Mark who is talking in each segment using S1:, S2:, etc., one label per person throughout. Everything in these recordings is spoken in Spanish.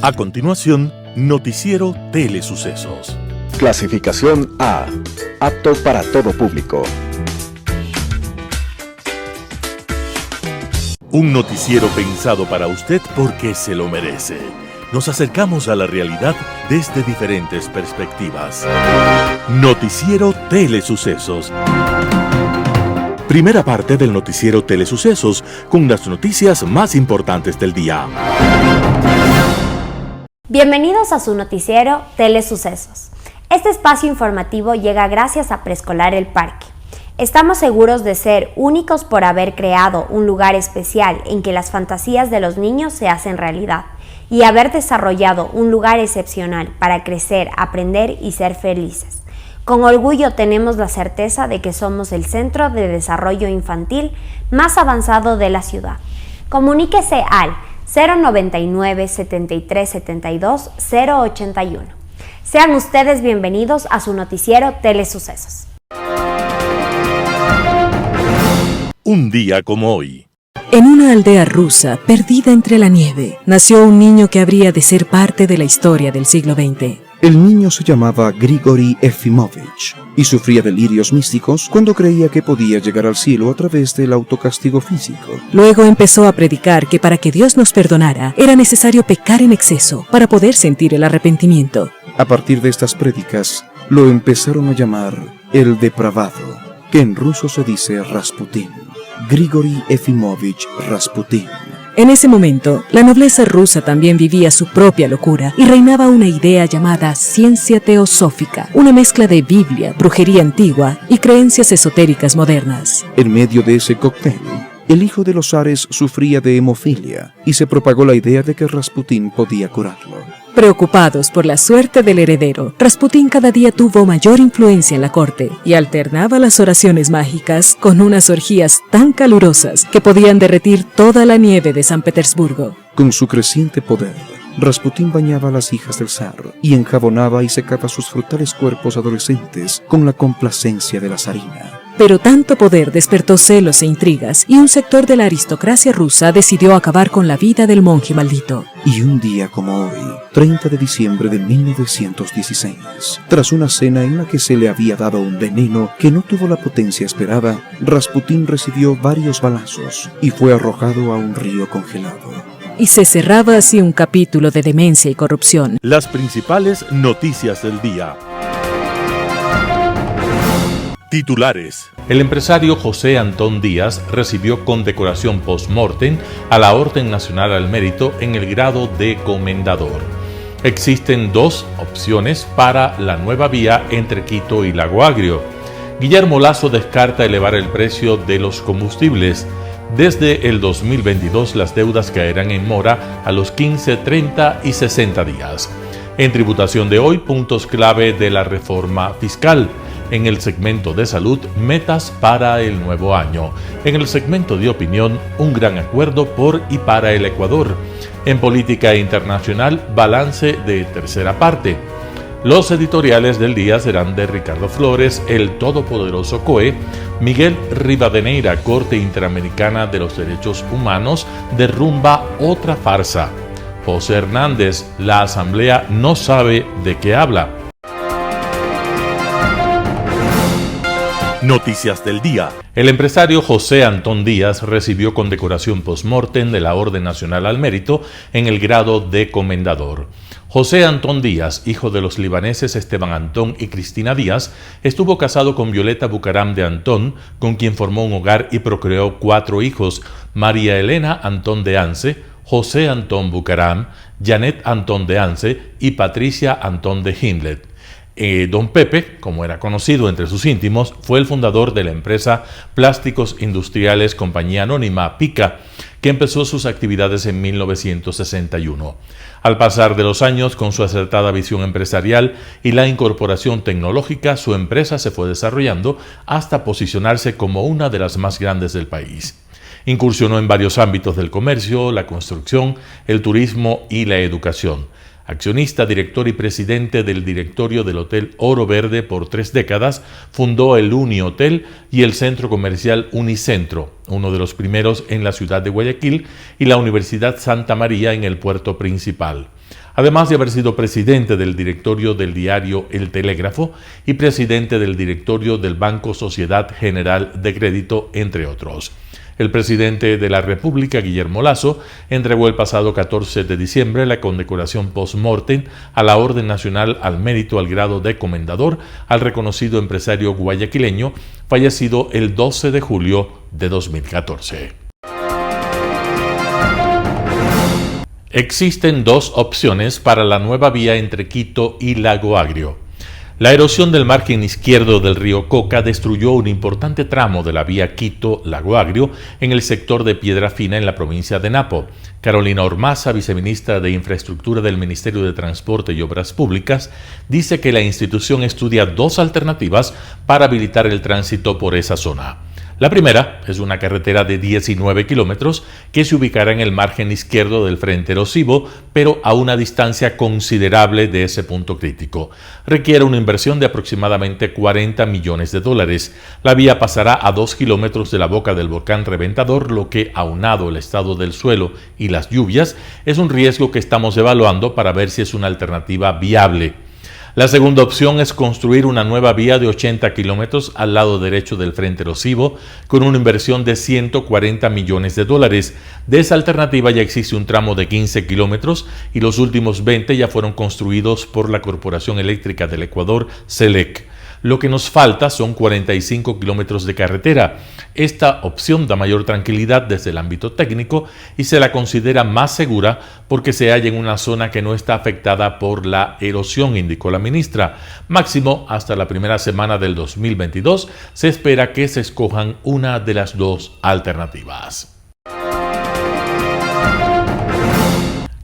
S1: A continuación, Noticiero Telesucesos.
S2: Clasificación A. Apto para todo público.
S1: Un noticiero pensado para usted porque se lo merece. Nos acercamos a la realidad desde diferentes perspectivas. Noticiero Telesucesos. Primera parte del Noticiero Telesucesos, con las noticias más importantes del día.
S3: Bienvenidos a su noticiero Telesucesos. Este espacio informativo llega gracias a Preescolar El Parque. Estamos seguros de ser únicos por haber creado un lugar especial en que las fantasías de los niños se hacen realidad y haber desarrollado un lugar excepcional para crecer, aprender y ser felices. Con orgullo tenemos la certeza de que somos el centro de desarrollo infantil más avanzado de la ciudad. Comuníquese al 099 73 72 081. Sean ustedes bienvenidos a su noticiero Telesucesos.
S1: Un día como hoy.
S4: En una aldea rusa, perdida entre la nieve, nació un niño que habría de ser parte de la historia del siglo XX.
S5: El niño se llamaba Grigori Efimovich y sufría delirios místicos cuando creía que podía llegar al cielo a través del autocastigo físico.
S4: Luego empezó a predicar que para que Dios nos perdonara era necesario pecar en exceso para poder sentir el arrepentimiento.
S5: A partir de estas prédicas, lo empezaron a llamar el depravado, que en ruso se dice Rasputín. Grigori Efimovich Rasputín.
S4: En ese momento, la nobleza rusa también vivía su propia locura y reinaba una idea llamada ciencia teosófica, una mezcla de Biblia, brujería antigua y creencias esotéricas modernas.
S5: En medio de ese cóctel, el hijo de los zares sufría de hemofilia y se propagó la idea de que Rasputín podía curarlo.
S4: Preocupados por la suerte del heredero, Rasputín cada día tuvo mayor influencia en la corte y alternaba las oraciones mágicas con unas orgías tan calurosas que podían derretir toda la nieve de San Petersburgo.
S5: Con su creciente poder, Rasputín bañaba a las hijas del zar y enjabonaba y secaba sus frutales cuerpos adolescentes con la complacencia de la zarina.
S4: Pero tanto poder despertó celos e intrigas y un sector de la aristocracia rusa decidió acabar con la vida del monje maldito.
S5: Y un día como hoy, 30 de diciembre de 1916, tras una cena en la que se le había dado un veneno que no tuvo la potencia esperada, Rasputín recibió varios balazos y fue arrojado a un río congelado.
S4: Y se cerraba así un capítulo de demencia y corrupción.
S1: Las principales noticias del día. Titulares.
S6: El empresario José Antón Díaz recibió condecoración post-mortem a la Orden Nacional al Mérito en el grado de comendador. Existen dos opciones para la nueva vía entre Quito y Lago Agrio. Guillermo Lasso descarta elevar el precio de los combustibles. Desde el 2022 las deudas caerán en mora a los 15, 30 y 60 días. En tributación de hoy, puntos clave de la reforma fiscal. En el segmento de salud, metas para el nuevo año. En el segmento de opinión, un gran acuerdo por y para el Ecuador. En política internacional, balance de tercera parte. Los editoriales del día serán de Ricardo Flores, el todopoderoso COE, Miguel Rivadeneira, Corte Interamericana de los Derechos Humanos, derrumba otra farsa. José Hernández, la Asamblea no sabe de qué habla.
S1: Noticias del día.
S6: El empresario José Antón Díaz recibió condecoración post-mortem de la Orden Nacional al Mérito en el grado de comendador. José Antón Díaz, hijo de los libaneses Esteban Antón y Cristina Díaz, estuvo casado con Violeta Bucaram de Antón, con quien formó un hogar y procreó 4 hijos: María Elena Antón de Ance, José Antón Bucaram, Janet Antón de Ance y Patricia Antón de Himlet. Don Pepe, como era conocido entre sus íntimos, fue el fundador de la empresa Plásticos Industriales Compañía Anónima, PICA, que empezó sus actividades en 1961. Al pasar de los años, con su acertada visión empresarial y la incorporación tecnológica, su empresa se fue desarrollando hasta posicionarse como una de las más grandes del país. Incursionó en varios ámbitos del comercio, la construcción, el turismo y la educación. Accionista, director y presidente del directorio del Hotel Oro Verde por 3 décadas, fundó el Uni Hotel y el centro comercial Unicentro, uno de los primeros en la ciudad de Guayaquil, y la Universidad Santa María en el puerto principal. además de haber sido presidente del directorio del diario El Telégrafo y presidente del directorio del Banco Sociedad General de Crédito, entre otros. El presidente de la República, Guillermo Lasso, entregó el pasado 14 de diciembre la condecoración post-mortem a la Orden Nacional al Mérito al grado de Comendador al reconocido empresario guayaquileño, fallecido el 12 de julio de 2014. Existen dos opciones para la nueva vía entre Quito y Lago Agrio. La erosión del margen izquierdo del río Coca destruyó un importante tramo de la vía Quito-Lago Agrio en el sector de Piedra Fina en la provincia de Napo. Carolina Ormaza, viceministra de Infraestructura del Ministerio de Transporte y Obras Públicas, dice que la institución estudia dos alternativas para habilitar el tránsito por esa zona. La primera es una carretera de 19 kilómetros que se ubicará en el margen izquierdo del frente erosivo, pero a una distancia considerable de ese punto crítico. Requiere una inversión de aproximadamente $40 millones. La vía pasará a 2 kilómetros de la boca del volcán Reventador, lo que, aunado el estado del suelo y las lluvias, es un riesgo que estamos evaluando para ver si es una alternativa viable. La segunda opción es construir una nueva vía de 80 kilómetros al lado derecho del frente erosivo con una inversión de $140 millones. De esa alternativa ya existe un tramo de 15 kilómetros y los últimos 20 ya fueron construidos por la Corporación Eléctrica del Ecuador, CELEC. Lo que nos falta son 45 kilómetros de carretera. Esta opción da mayor tranquilidad desde el ámbito técnico y se la considera más segura porque se halla en una zona que no está afectada por la erosión, indicó la ministra. Máximo hasta la primera semana del 2022 se espera que se escojan una de las dos alternativas.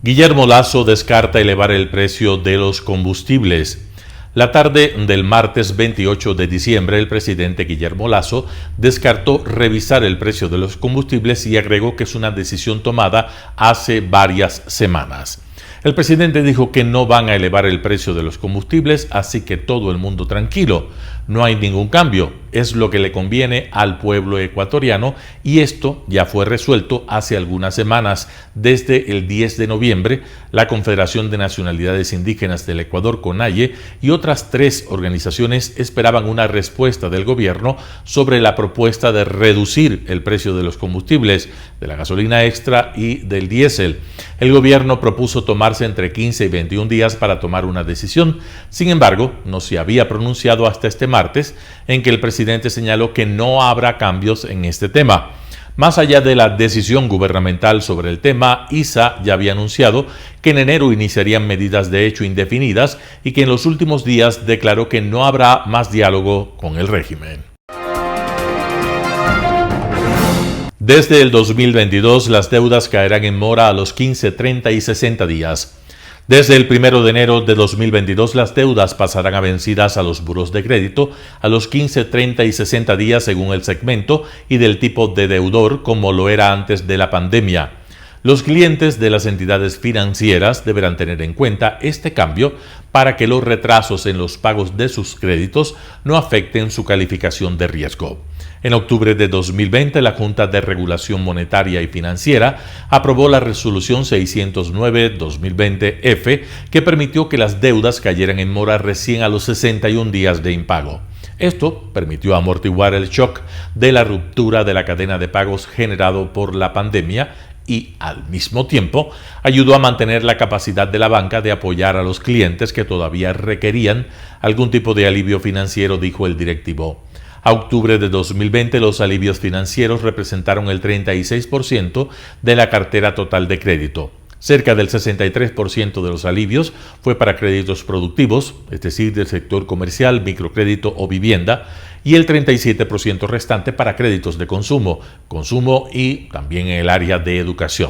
S6: Guillermo Lasso descarta elevar el precio de los combustibles. La tarde del martes 28 de diciembre, el presidente Guillermo Lasso descartó revisar el precio de los combustibles y agregó que es una decisión tomada hace varias semanas. El presidente dijo que no van a elevar el precio de los combustibles, así que todo el mundo tranquilo. No hay ningún cambio, es lo que le conviene al pueblo ecuatoriano y esto ya fue resuelto hace algunas semanas. Desde el 10 de noviembre, la Confederación de Nacionalidades Indígenas del Ecuador, CONAIE, y otras 3 organizaciones esperaban una respuesta del gobierno sobre la propuesta de reducir el precio de los combustibles, de la gasolina extra y del diésel. El gobierno propuso tomarse entre 15 y 21 días para tomar una decisión. Sin embargo, no se había pronunciado hasta este martes, en que el presidente señaló que no habrá cambios en este tema. Más allá de la decisión gubernamental sobre el tema, ISA ya había anunciado que en enero iniciarían medidas de hecho indefinidas y que en los últimos días declaró que no habrá más diálogo con el régimen. Desde el 2022, las deudas caerán en mora a los 15, 30 y 60 días. Desde el 1 de enero de 2022, las deudas pasarán a vencidas a los buros de crédito a los 15, 30 y 60 días según el segmento y del tipo de deudor, como lo era antes de la pandemia. Los clientes de las entidades financieras deberán tener en cuenta este cambio para que los retrasos en los pagos de sus créditos no afecten su calificación de riesgo. En octubre de 2020, la Junta de Regulación Monetaria y Financiera aprobó la Resolución 609-2020-F, que permitió que las deudas cayeran en mora recién a los 61 días de impago. Esto permitió amortiguar el shock de la ruptura de la cadena de pagos generado por la pandemia y, al mismo tiempo, ayudó a mantener la capacidad de la banca de apoyar a los clientes que todavía requerían algún tipo de alivio financiero, dijo el directivo. A octubre de 2020, los alivios financieros representaron el 36% de la cartera total de crédito. Cerca del 63% de los alivios fue para créditos productivos, es decir, del sector comercial, microcrédito o vivienda, y el 37% restante para créditos de consumo y también en el área de educación.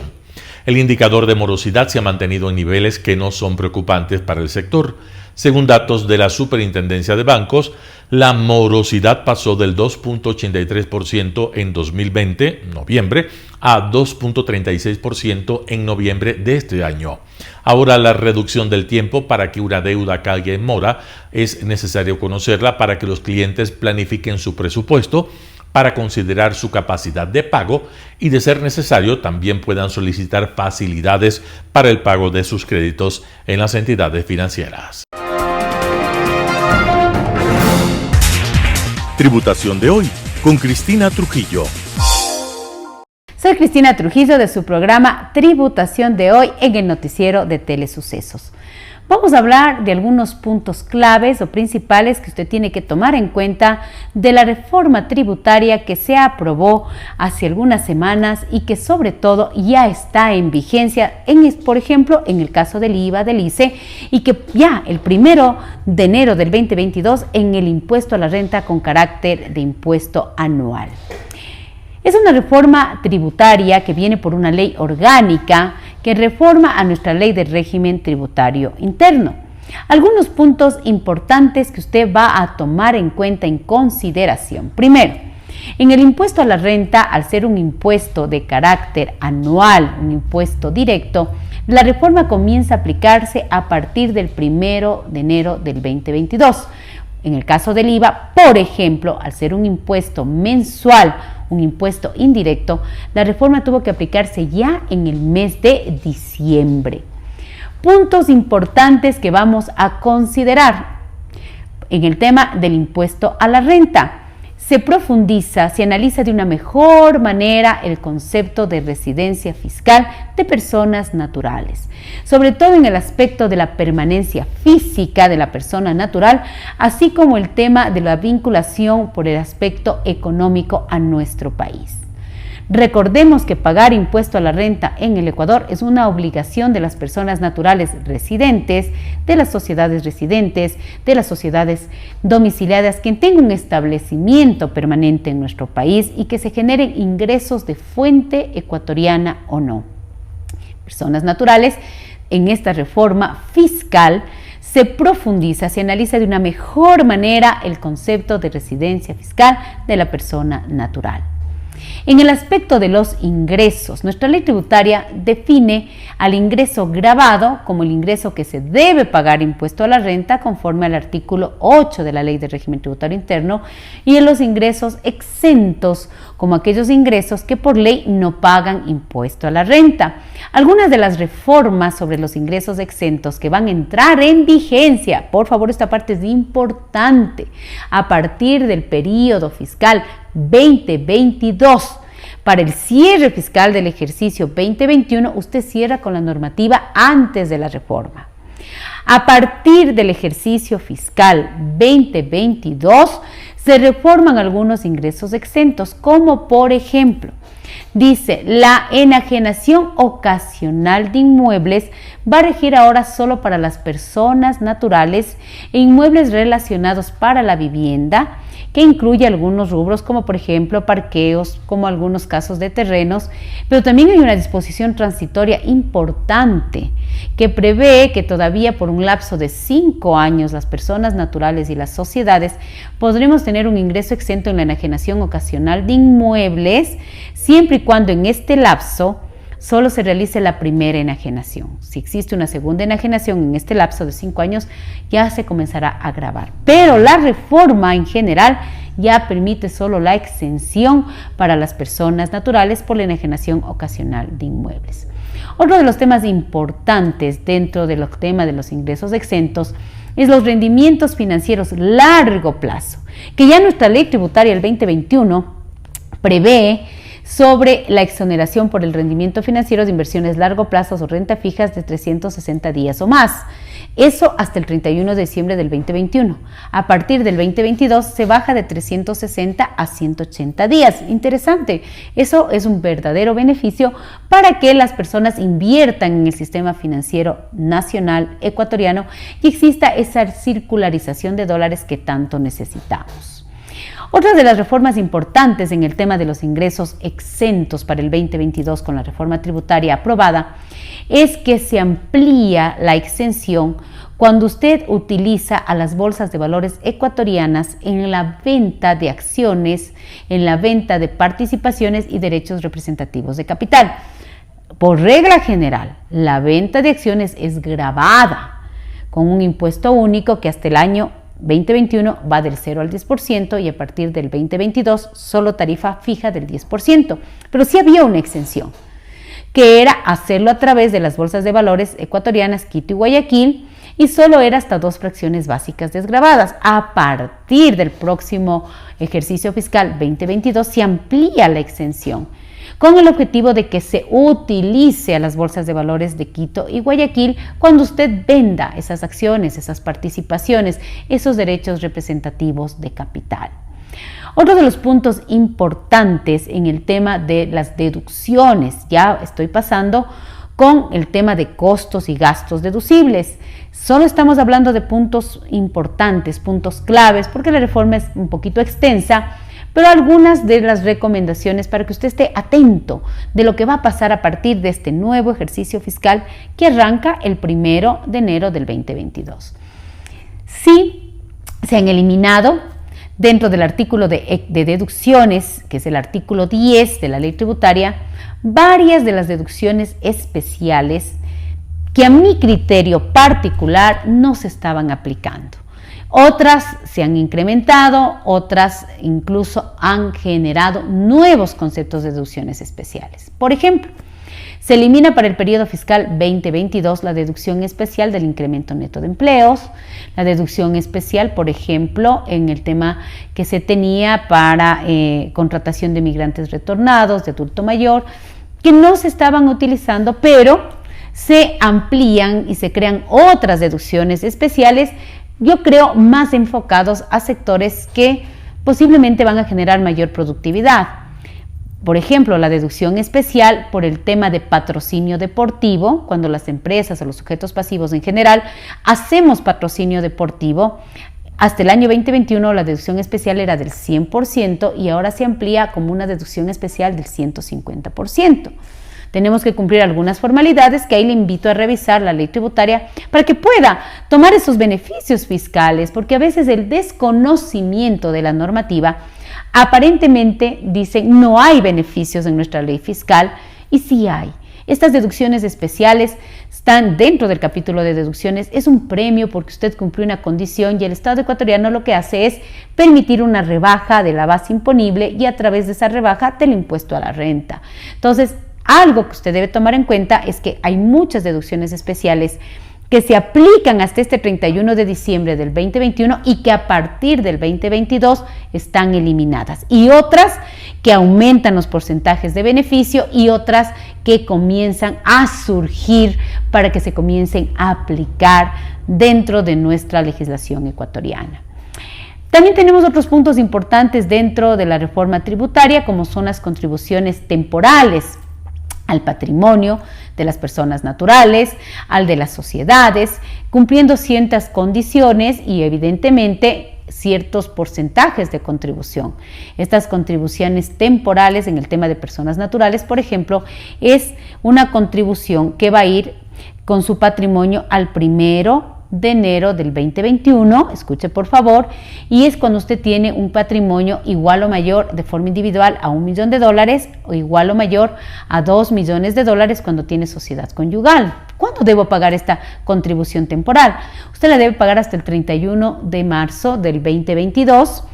S6: El indicador de morosidad se ha mantenido en niveles que no son preocupantes para el sector. Según datos de la Superintendencia de Bancos, la morosidad pasó del 2.83% en 2020, noviembre, a 2.36% en noviembre de este año. Ahora, la reducción del tiempo para que una deuda caiga en mora es necesario conocerla para que los clientes planifiquen su presupuesto, para considerar su capacidad de pago y, de ser necesario, también puedan solicitar facilidades para el pago de sus créditos en las entidades financieras.
S1: Tributación de hoy con Cristina Trujillo.
S7: Soy Cristina Trujillo de su programa Tributación de hoy en el noticiero de Telesucesos. Vamos a hablar de algunos puntos claves o principales que usted tiene que tomar en cuenta de la reforma tributaria que se aprobó hace algunas semanas y que sobre todo ya está en vigencia, por ejemplo, en el caso del IVA, del ICE, y que ya el 1 de enero del 2022 en el impuesto a la renta con carácter de impuesto anual. Es una reforma tributaria que viene por una ley orgánica que reforma a nuestra ley de régimen tributario interno. Algunos puntos importantes que usted va a tomar en cuenta, en consideración. Primero, en el impuesto a la renta, al ser un impuesto de carácter anual, un impuesto directo, la reforma comienza a aplicarse a partir del 1 de enero del 2022. En el caso del IVA, por ejemplo, al ser un impuesto mensual, un impuesto indirecto, la reforma tuvo que aplicarse ya en el mes de diciembre. Puntos importantes que vamos a considerar en el tema del impuesto a la renta. Se profundiza, se analiza de una mejor manera el concepto de residencia fiscal de personas naturales, sobre todo en el aspecto de la permanencia física de la persona natural, así como el tema de la vinculación por el aspecto económico a nuestro país. Recordemos que pagar impuesto a la renta en el Ecuador es una obligación de las personas naturales residentes, de las sociedades residentes, de las sociedades domiciliadas que tengan un establecimiento permanente en nuestro país y que se generen ingresos de fuente ecuatoriana o no. Personas naturales, en esta reforma fiscal se profundiza, se analiza de una mejor manera el concepto de residencia fiscal de la persona natural. En el aspecto de los ingresos, nuestra ley tributaria define al ingreso gravado como el ingreso que se debe pagar impuesto a la renta conforme al artículo 8 de la Ley de Régimen Tributario Interno, y en los ingresos exentos como aquellos ingresos que por ley no pagan impuesto a la renta. Algunas de las reformas sobre los ingresos exentos que van a entrar en vigencia, por favor, esta parte es importante, a partir del periodo fiscal 2022. Para el cierre fiscal del ejercicio 2021, usted cierra con la normativa antes de la reforma. A partir del ejercicio fiscal 2022, se reforman algunos ingresos exentos, como por ejemplo, dice, la enajenación ocasional de inmuebles va a regir ahora solo para las personas naturales e inmuebles relacionados para la vivienda, que incluye algunos rubros como por ejemplo parqueos, como algunos casos de terrenos, pero también hay una disposición transitoria importante que prevé que todavía por un lapso de 5 años las personas naturales y las sociedades podremos tener un ingreso exento en la enajenación ocasional de inmuebles, siempre y cuando en este lapso solo se realice la primera enajenación. Si existe una segunda enajenación en este lapso de 5 años, ya se comenzará a gravar. Pero la reforma en general ya permite solo la exención para las personas naturales por la enajenación ocasional de inmuebles. Otro de los temas importantes dentro del tema de los ingresos exentos es los rendimientos financieros largo plazo, que ya nuestra ley tributaria del 2021 prevé sobre la exoneración por el rendimiento financiero de inversiones largo plazo o renta fijas de 360 días o más. Eso hasta el 31 de diciembre del 2021. A partir del 2022 se baja de 360 a 180 días. Interesante. Eso es un verdadero beneficio para que las personas inviertan en el sistema financiero nacional ecuatoriano y exista esa circularización de dólares que tanto necesitamos. Otra de las reformas importantes en el tema de los ingresos exentos para el 2022 con la reforma tributaria aprobada es que se amplía la exención cuando usted utiliza a las bolsas de valores ecuatorianas en la venta de acciones, en la venta de participaciones y derechos representativos de capital. Por regla general, la venta de acciones es gravada con un impuesto único que hasta el año 2021 va del 0 al 10% y a partir del 2022 solo tarifa fija del 10%. Pero sí había una exención, que era hacerlo a través de las bolsas de valores ecuatorianas Quito y Guayaquil, y solo era hasta 2 fracciones básicas desgravadas. A partir del próximo ejercicio fiscal 2022 se amplía la exención, con el objetivo de que se utilice a las bolsas de valores de Quito y Guayaquil cuando usted venda esas acciones, esas participaciones, esos derechos representativos de capital. Otro de los puntos importantes en el tema de las deducciones, ya estoy pasando con el tema de costos y gastos deducibles. Solo estamos hablando de puntos importantes, puntos claves, porque la reforma es un poquito extensa, pero algunas de las recomendaciones para que usted esté atento de lo que va a pasar a partir de este nuevo ejercicio fiscal que arranca el 1 de enero del 2022. Sí, se han eliminado dentro del artículo de deducciones, que es el artículo 10 de la ley tributaria, varias de las deducciones especiales que a mi criterio particular no se estaban aplicando. Otras se han incrementado, otras incluso han generado nuevos conceptos de deducciones especiales. Por ejemplo, se elimina para el periodo fiscal 2022 la deducción especial del incremento neto de empleos, la deducción especial, por ejemplo, en el tema que se tenía para contratación de migrantes retornados, de adulto mayor, que no se estaban utilizando, pero se amplían y se crean otras deducciones especiales, yo creo, más enfocados a sectores que posiblemente van a generar mayor productividad. Por ejemplo, la deducción especial por el tema de patrocinio deportivo, cuando las empresas o los sujetos pasivos en general hacemos patrocinio deportivo. Hasta el año 2021 la deducción especial era del 100% y ahora se amplía como una deducción especial del 150%. Tenemos que cumplir algunas formalidades que ahí le invito a revisar la ley tributaria para que pueda tomar esos beneficios fiscales, porque a veces el desconocimiento de la normativa aparentemente dicen no hay beneficios en nuestra ley fiscal y sí hay. Estas deducciones especiales están dentro del capítulo de deducciones, es un premio porque usted cumplió una condición y el Estado ecuatoriano lo que hace es permitir una rebaja de la base imponible y a través de esa rebaja del impuesto a la renta. Entonces, algo que usted debe tomar en cuenta es que hay muchas deducciones especiales que se aplican hasta este 31 de diciembre del 2021 y que a partir del 2022 están eliminadas, y otras que aumentan los porcentajes de beneficio y otras que comienzan a surgir para que se comiencen a aplicar dentro de nuestra legislación ecuatoriana. También tenemos otros puntos importantes dentro de la reforma tributaria, como son las contribuciones temporales al patrimonio de las personas naturales, al de las sociedades, cumpliendo ciertas condiciones y evidentemente ciertos porcentajes de contribución. Estas contribuciones temporales en el tema de personas naturales, por ejemplo, es una contribución que va a ir con su patrimonio al 1 de enero del 2021, escuche por favor, y es cuando usted tiene un patrimonio igual o mayor de forma individual a $1 millón o igual o mayor a $2 millones cuando tiene sociedad conyugal. ¿Cuándo debo pagar esta contribución temporal? Usted la debe pagar hasta el 31 de marzo del 2022,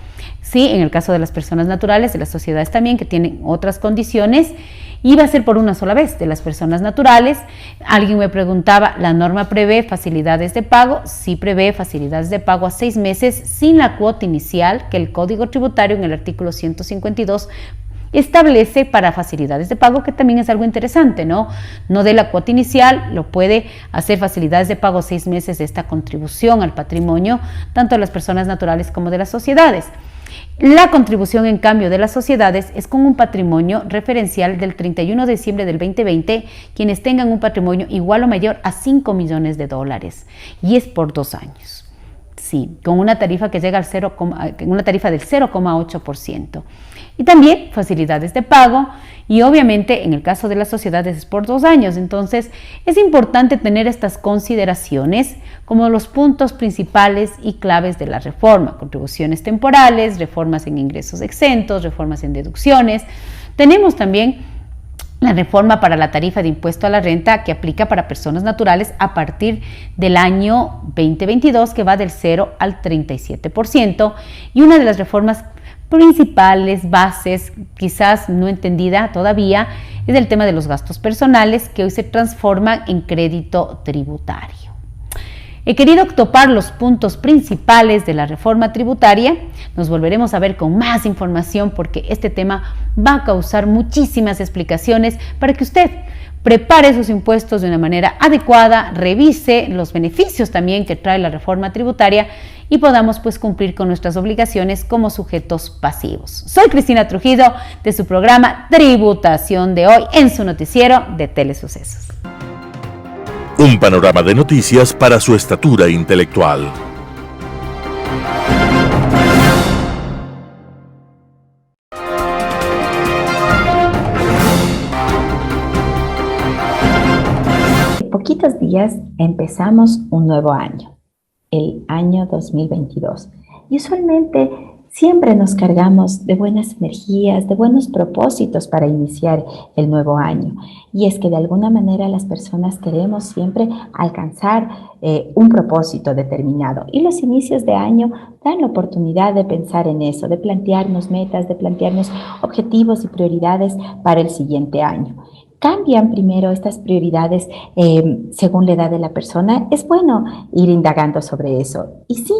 S7: ¿sí? En el caso de las personas naturales, de las sociedades también, que tienen otras condiciones, y va a ser por una sola vez. De las personas naturales, alguien me preguntaba, ¿la norma prevé facilidades de pago? Sí prevé facilidades de pago a 6 meses sin la cuota inicial que el Código Tributario en el artículo 152 establece para facilidades de pago, que también es algo interesante, ¿no? No de la cuota inicial, lo puede hacer facilidades de pago a 6 meses de esta contribución al patrimonio, tanto de las personas naturales como de las sociedades. La contribución, en cambio, de las sociedades es con un patrimonio referencial del 31 de diciembre del 2020, quienes tengan un patrimonio igual o mayor a $5 millones, y es por 2 años. Sí, con una tarifa que llega al una tarifa del 0,8%. Y también facilidades de pago, y obviamente en el caso de las sociedades es por 2 años. Entonces es importante tener estas consideraciones como los puntos principales y claves de la reforma: contribuciones temporales, reformas en ingresos exentos, reformas en deducciones. Tenemos también la reforma para la tarifa de impuesto a la renta que aplica para personas naturales a partir del año 2022, que va del 0 al 37%, y una de las reformas principales, bases, quizás no entendida todavía, es el tema de los gastos personales, que hoy se transforman en crédito tributario. He querido topar los puntos principales de la reforma tributaria. Nos volveremos a ver con más información porque este tema va a causar muchísimas explicaciones para que usted prepare sus impuestos de una manera adecuada, revise los beneficios también que trae la reforma tributaria y podamos pues cumplir con nuestras obligaciones como sujetos pasivos. Soy Cristina Trujillo de su programa Tributación de Hoy en su noticiero de Telesucesos.
S1: Un panorama de noticias para su estatura intelectual.
S8: En poquitos días empezamos un nuevo año, el año 2022. Y usualmente siempre nos cargamos de buenas energías, de buenos propósitos para iniciar el nuevo año. Y es que de alguna manera las personas queremos siempre alcanzar un propósito determinado. Y los inicios de año dan la oportunidad de pensar en eso, de plantearnos metas, de plantearnos objetivos y prioridades para el siguiente año. Cambian primero estas prioridades según la edad de la persona. Es bueno ir indagando sobre eso. Y sí,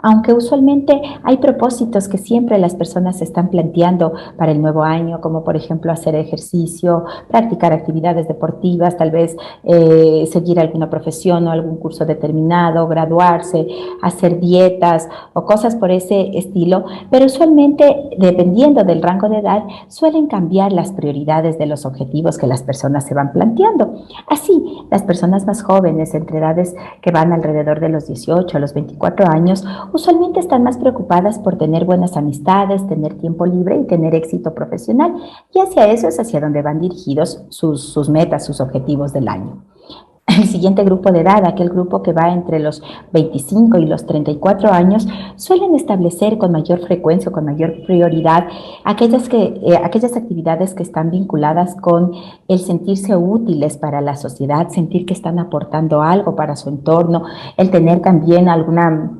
S8: aunque usualmente hay propósitos que siempre las personas se están planteando para el nuevo año, como por ejemplo hacer ejercicio, practicar actividades deportivas, tal vez seguir alguna profesión o algún curso determinado, graduarse, hacer dietas o cosas por ese estilo, pero usualmente, dependiendo del rango de edad, suelen cambiar las prioridades de los objetivos que las personas se van planteando. Así, las personas más jóvenes, entre edades que van alrededor de los 18 a los 24 años, usualmente están más preocupadas por tener buenas amistades, tener tiempo libre y tener éxito profesional. Y hacia eso es hacia donde van dirigidos sus metas, sus objetivos del año. El siguiente grupo de edad, aquel grupo que va entre los 25 y los 34 años, suelen establecer con mayor frecuencia o con mayor prioridad aquellas actividades que están vinculadas con el sentirse útiles para la sociedad, sentir que están aportando algo para su entorno, el tener también alguna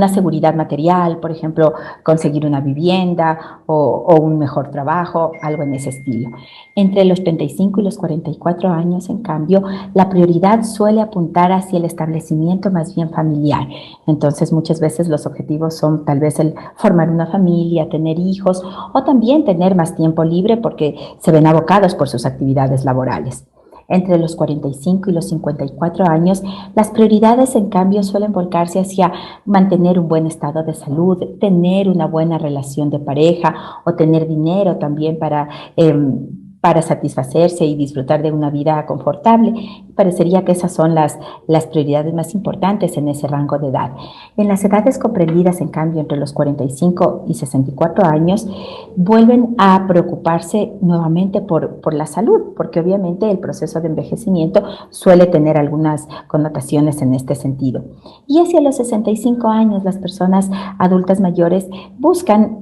S8: seguridad material, por ejemplo, conseguir una vivienda o un mejor trabajo, algo en ese estilo. Entre los 35 y los 44 años, en cambio, la prioridad suele apuntar hacia el establecimiento más bien familiar. Entonces, muchas veces los objetivos son tal vez el formar una familia, tener hijos o también tener más tiempo libre porque se ven abocados por sus actividades laborales. Entre los 45 y los 54 años, las prioridades, en cambio, suelen volcarse hacia mantener un buen estado de salud, tener una buena relación de pareja o tener dinero también para satisfacerse y disfrutar de una vida confortable. Parecería que esas son las prioridades más importantes en ese rango de edad. En las edades comprendidas, en cambio, entre los 45 y 64 años, vuelven a preocuparse nuevamente por la salud, porque obviamente el proceso de envejecimiento suele tener algunas connotaciones en este sentido. Y hacia los 65 años, las personas adultas mayores buscan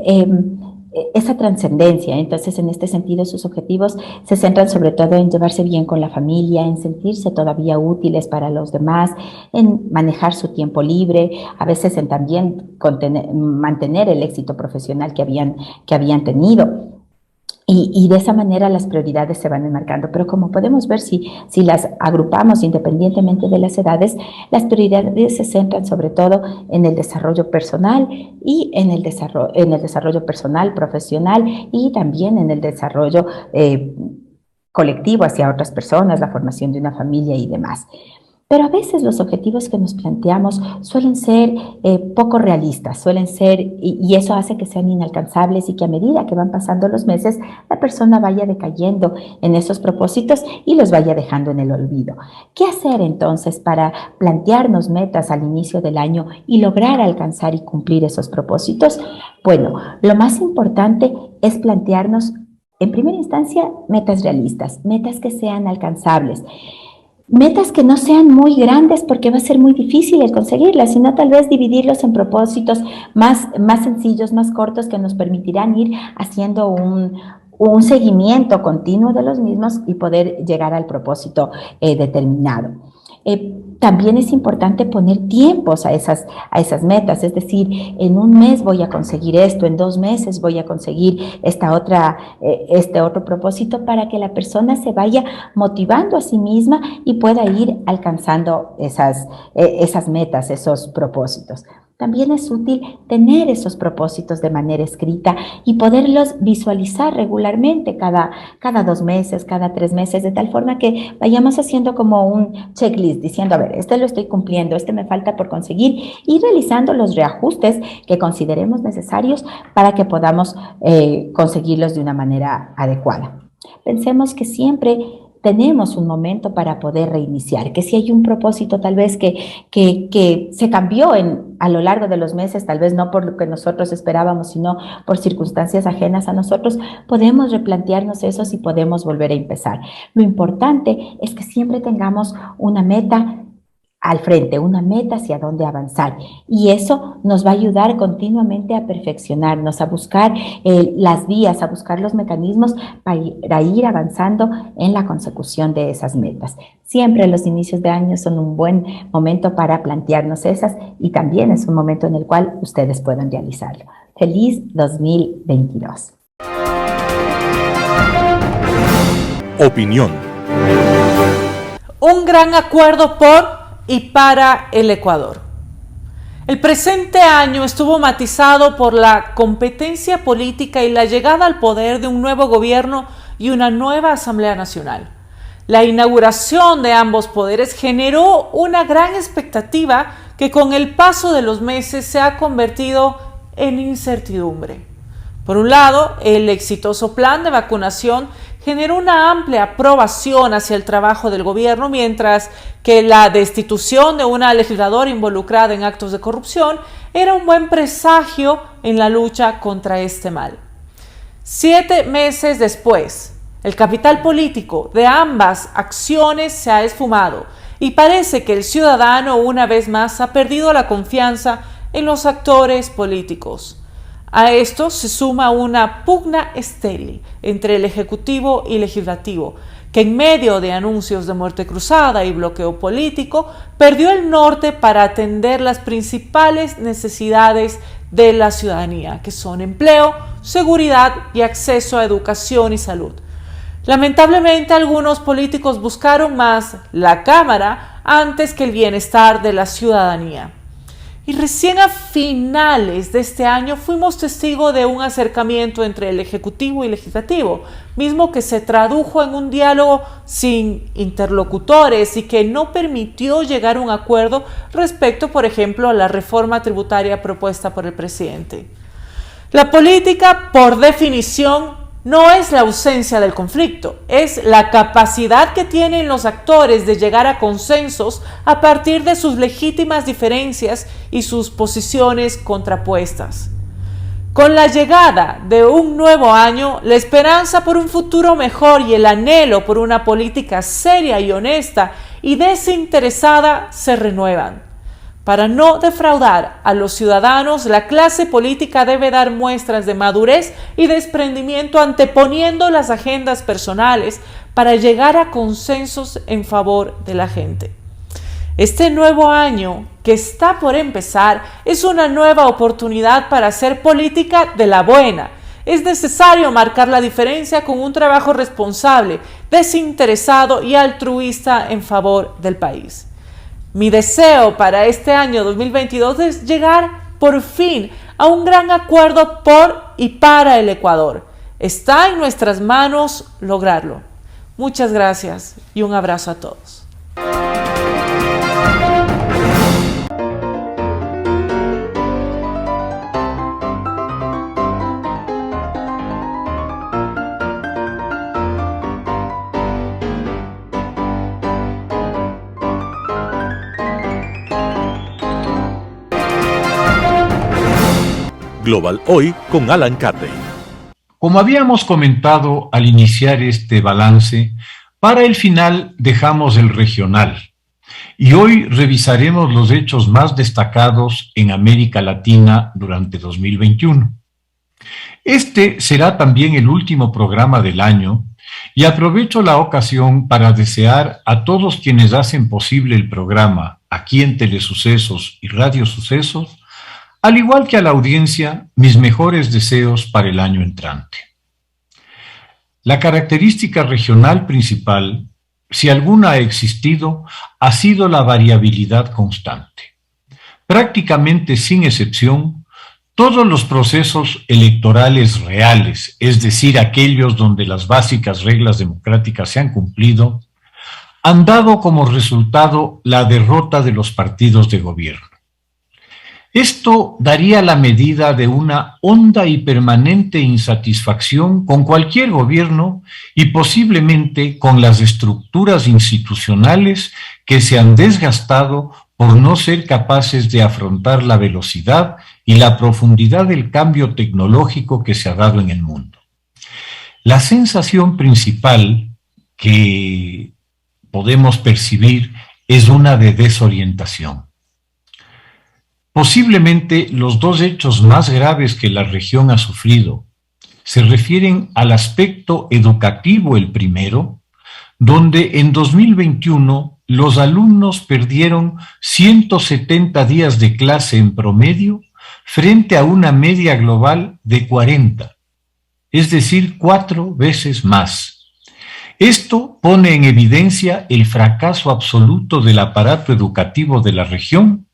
S8: esa trascendencia. Entonces, en este sentido, sus objetivos se centran sobre todo en llevarse bien con la familia, en sentirse todavía útiles para los demás, en manejar su tiempo libre, a veces en también mantener el éxito profesional que habían tenido. Y de esa manera las prioridades se van enmarcando. Pero como podemos ver, si las agrupamos independientemente de las edades, las prioridades se centran sobre todo en el desarrollo personal y en el desarrollo personal, profesional y también en el desarrollo colectivo hacia otras personas, la formación de una familia y demás. Pero a veces los objetivos que nos planteamos suelen ser poco realistas, y eso hace que sean inalcanzables y que a medida que van pasando los meses, la persona vaya decayendo en esos propósitos y los vaya dejando en el olvido. ¿Qué hacer entonces para plantearnos metas al inicio del año y lograr alcanzar y cumplir esos propósitos? Bueno, lo más importante es plantearnos, en primera instancia, metas realistas, metas que sean alcanzables. Metas que no sean muy grandes porque va a ser muy difícil el conseguirlas, sino tal vez dividirlos en propósitos más sencillos, más cortos, que nos permitirán ir haciendo un seguimiento continuo de los mismos y poder llegar al propósito determinado. También es importante poner tiempos a esas metas, es decir, en un mes voy a conseguir esto, en 2 meses voy a conseguir este otro propósito, para que la persona se vaya motivando a sí misma y pueda ir alcanzando esas metas, esos propósitos. También es útil tener esos propósitos de manera escrita y poderlos visualizar regularmente cada 2 meses, cada 3 meses, de tal forma que vayamos haciendo como un checklist, diciendo, a ver, este lo estoy cumpliendo, este me falta por conseguir, y realizando los reajustes que consideremos necesarios para que podamos conseguirlos de una manera adecuada. Pensemos que siempre tenemos un momento para poder reiniciar, que si hay un propósito tal vez que se cambió a lo largo de los meses, tal vez no por lo que nosotros esperábamos, sino por circunstancias ajenas a nosotros, podemos replantearnos eso y podemos volver a empezar. Lo importante es que siempre tengamos una meta al frente, una meta hacia dónde avanzar, y eso nos va a ayudar continuamente a perfeccionarnos, a buscar las vías, a buscar los mecanismos para ir avanzando en la consecución de esas metas. Siempre los inicios de año son un buen momento para plantearnos esas, y también es un momento en el cual ustedes puedan realizarlo. ¡Feliz 2022!
S1: Opinión.
S9: Un gran acuerdo por y para el Ecuador. El presente año estuvo matizado por la competencia política y la llegada al poder de un nuevo gobierno y una nueva Asamblea Nacional. La inauguración de ambos poderes generó una gran expectativa que con el paso de los meses se ha convertido en incertidumbre. Por un lado, el exitoso plan de vacunación generó una amplia aprobación hacia el trabajo del gobierno, mientras que la destitución de una legisladora involucrada en actos de corrupción era un buen presagio en la lucha contra este mal. 7 meses después, el capital político de ambas acciones se ha esfumado y parece que el ciudadano una vez más ha perdido la confianza en los actores políticos. A esto se suma una pugna estéril entre el Ejecutivo y Legislativo, que en medio de anuncios de muerte cruzada y bloqueo político, perdió el norte para atender las principales necesidades de la ciudadanía, que son empleo, seguridad y acceso a educación y salud. Lamentablemente, algunos políticos buscaron más la Cámara antes que el bienestar de la ciudadanía. Y recién a finales de este año fuimos testigos de un acercamiento entre el Ejecutivo y Legislativo, mismo que se tradujo en un diálogo sin interlocutores y que no permitió llegar a un acuerdo respecto, por ejemplo, a la reforma tributaria propuesta por el presidente. La política, por definición, no es la ausencia del conflicto, es la capacidad que tienen los actores de llegar a consensos a partir de sus legítimas diferencias y sus posiciones contrapuestas. Con la llegada de un nuevo año, la esperanza por un futuro mejor y el anhelo por una política seria y honesta y desinteresada se renuevan. Para no defraudar a los ciudadanos, la clase política debe dar muestras de madurez y desprendimiento anteponiendo las agendas personales para llegar a consensos en favor de la gente. Este nuevo año que está por empezar es una nueva oportunidad para hacer política de la buena. Es necesario marcar la diferencia con un trabajo responsable, desinteresado y altruista en favor del país. Mi deseo para este año 2022 es llegar por fin a un gran acuerdo por y para el Ecuador. Está en nuestras manos lograrlo. Muchas gracias y un abrazo a todos.
S1: Global Hoy con Alan Carney.
S10: Como habíamos comentado al iniciar este balance, para el final dejamos el regional y hoy revisaremos los hechos más destacados en América Latina durante 2021. Este será también el último programa del año y aprovecho la ocasión para desear a todos quienes hacen posible el programa aquí en Telesucesos y Radio Sucesos, al igual que a la audiencia, mis mejores deseos para el año entrante. La característica regional principal, si alguna ha existido, ha sido la variabilidad constante. Prácticamente sin excepción, todos los procesos electorales reales, es decir, aquellos donde las básicas reglas democráticas se han cumplido, han dado como resultado la derrota de los partidos de gobierno. Esto daría la medida de una honda y permanente insatisfacción con cualquier gobierno y posiblemente con las estructuras institucionales que se han desgastado por no ser capaces de afrontar la velocidad y la profundidad del cambio tecnológico que se ha dado en el mundo. La sensación principal que podemos percibir es una de desorientación. Posiblemente los dos hechos más graves que la región ha sufrido se refieren al aspecto educativo, el primero, donde en 2021 los alumnos perdieron 170 días de clase en promedio frente a una media global de 40, es decir, 4 veces más. Esto pone en evidencia el fracaso absoluto del aparato educativo de la región,